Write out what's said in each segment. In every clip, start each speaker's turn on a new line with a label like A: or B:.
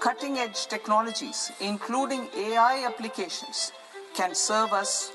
A: Cutting-edge technologies, including AI applications, can serve us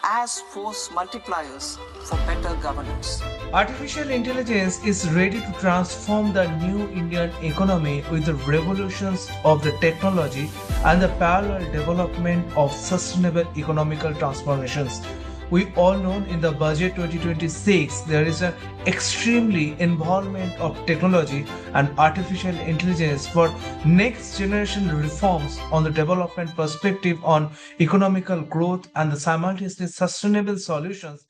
A: as force multipliers for better governance.
B: Artificial intelligence is ready to transform the new Indian economy with the revolutions of the technology and the parallel development of sustainable economical transformations. We all know in the budget 2026 there is an extremely involvement of technology and artificial intelligence for next generation reforms on the development perspective on economical growth and the simultaneously sustainable solutions.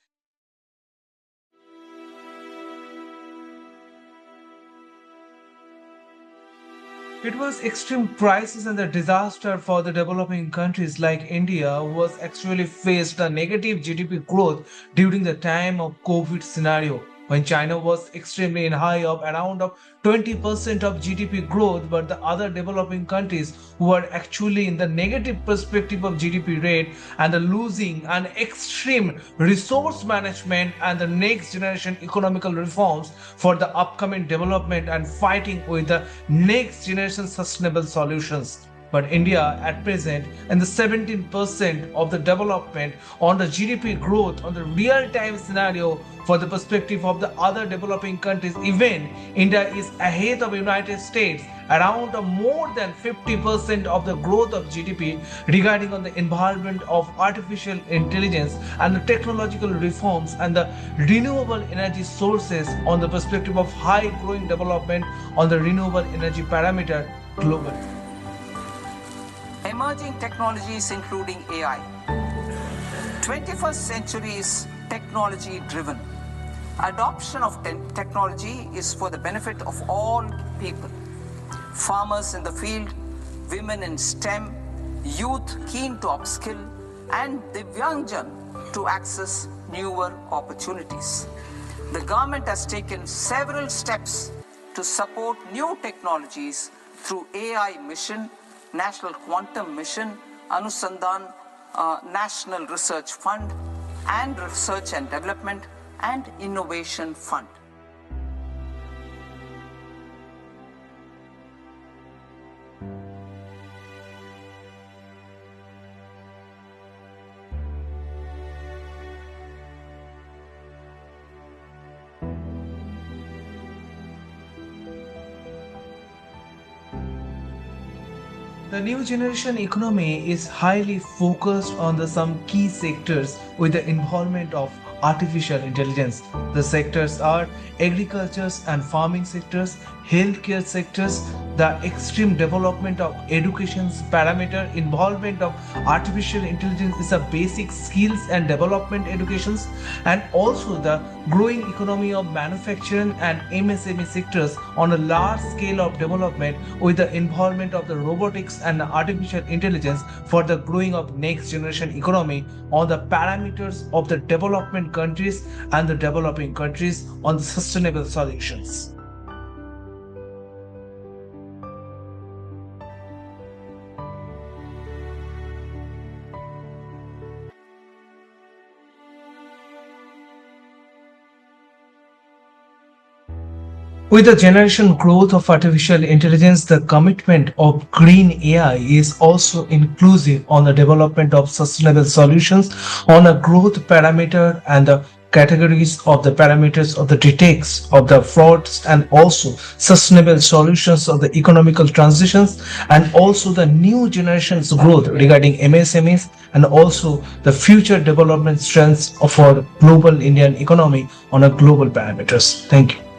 B: It was extreme crisis and the disaster for the developing countries like India, who was actually faced a negative GDP growth during the time of COVID scenario, when China was extremely in high of around of 20% of GDP growth, but the other developing countries who were actually in the negative perspective of GDP rate and the losing an extreme resource management and the next generation economical reforms for the upcoming development and fighting with the next generation sustainable solutions. But India at present in the 17% of the development on the GDP growth on the real-time scenario for the perspective of the other developing countries. Even India is ahead of United States around more than 50% of the growth of GDP regarding on the involvement of artificial intelligence and the technological reforms and the renewable energy sources on the perspective of high growing development on the renewable energy parameter globally.
A: Emerging technologies including AI. 21st century is technology driven. Adoption of technology is for the benefit of all people. Farmers in the field, women in STEM, youth keen to upskill, and Divyangjan to access newer opportunities. The government has taken several steps to support new technologies through AI mission, National Quantum Mission, Anusandhan National Research Fund, and Research and Development and Innovation Fund.
B: The new generation economy is highly focused on some key sectors with the involvement of artificial intelligence. The sectors are agriculture and farming sectors, healthcare sectors, the extreme development of education's parameter, involvement of artificial intelligence is a basic skills and development educations, and also the growing economy of manufacturing and MSME sectors on a large scale of development with the involvement of the robotics and artificial intelligence for the growing of next generation economy on the parameters of the development countries and the developing countries on the sustainable solutions. With the generation growth of artificial intelligence, the commitment of green AI is also inclusive on the development of sustainable solutions on a growth parameter and the categories of the parameters of the detects of the frauds and also sustainable solutions of the economical transitions and also the new generation's growth regarding MSMEs and also the future development strengths of our global Indian economy on a global parameters. Thank you.